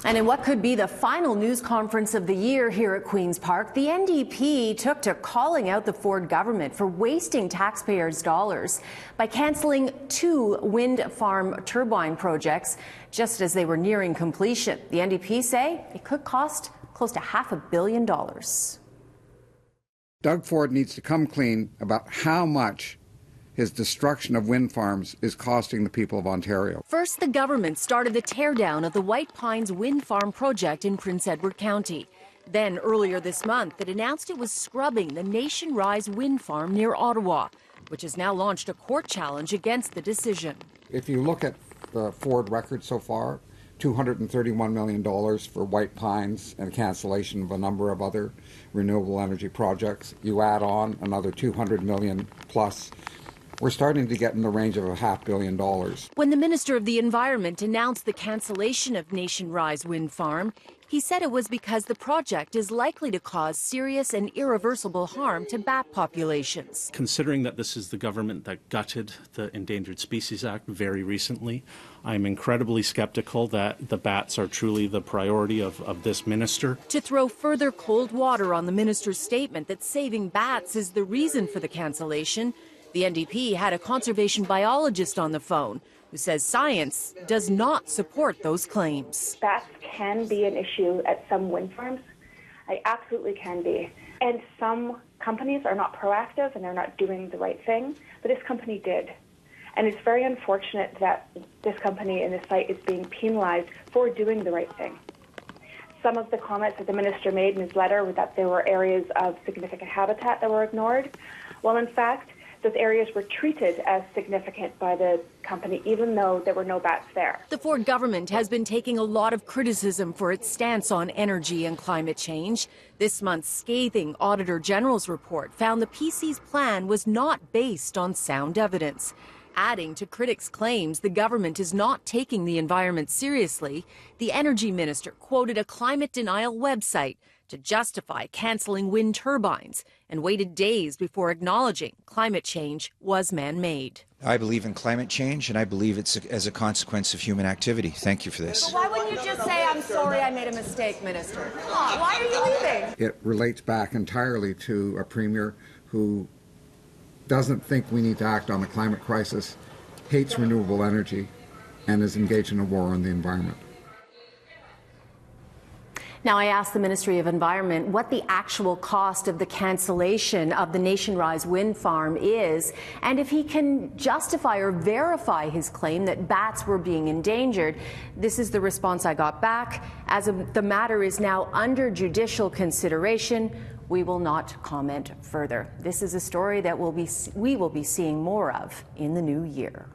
And in what could be the final news conference of the year here at Queen's Park, the NDP took to calling out the Ford government for wasting taxpayers' dollars by cancelling 2 wind farm turbine projects just as they were nearing completion. The NDP say it could cost close to $500 million. Doug Ford needs to come clean about how much his destruction of wind farms is costing the people of Ontario. First, the government started the teardown of the White Pines wind farm project in Prince Edward County. Then, earlier this month, it announced it was scrubbing the Nation Rise wind farm near Ottawa, which has now launched a court challenge against the decision. If you look at the Ford record so far, $231 million for White Pines and cancellation of a number of other renewable energy projects. You add on another $200 million plus. We're starting to get in the range of $500 million. When the Minister of the Environment announced the cancellation of Nation Rise wind farm, he said it was because the project is likely to cause serious and irreversible harm to bat populations. Considering that this is the government that gutted the Endangered Species Act very recently, I'm incredibly skeptical that the bats are truly the priority of this minister. To throw further cold water on the minister's statement that saving bats is the reason for the cancellation, the NDP had a conservation biologist on the phone who says science does not support those claims. Bats can be an issue at some wind farms. They absolutely can be. And some companies are not proactive and they're not doing the right thing, but this company did. And it's very unfortunate that this company and this site is being penalized for doing the right thing. Some of the comments that the minister made in his letter were that there were areas of significant habitat that were ignored. Well, in fact, those areas were treated as significant by the company, even though there were no bats there. The Ford government has been taking a lot of criticism for its stance on energy and climate change. This month's scathing Auditor General's report found the PC's plan was not based on sound evidence. Adding to critics' claims the government is not taking the environment seriously, the Energy Minister quoted a climate denial website to justify cancelling wind turbines and waited days before acknowledging climate change was man-made. I believe in climate change, and I believe it's as a consequence of human activity. Thank you for this. But why wouldn't you just say, I'm sorry, I made a mistake, Minister? Come on, why are you leaving? It relates back entirely to a premier who doesn't think we need to act on the climate crisis, hates renewable energy, and is engaged in a war on the environment. Now, I asked the Ministry of Environment what the actual cost of the cancellation of the Nation Rise wind farm is, and if he can justify or verify his claim that bats were being endangered. This is the response I got back. As the matter is now under judicial consideration, we will not comment further. This is a story that we will be seeing more of in the new year.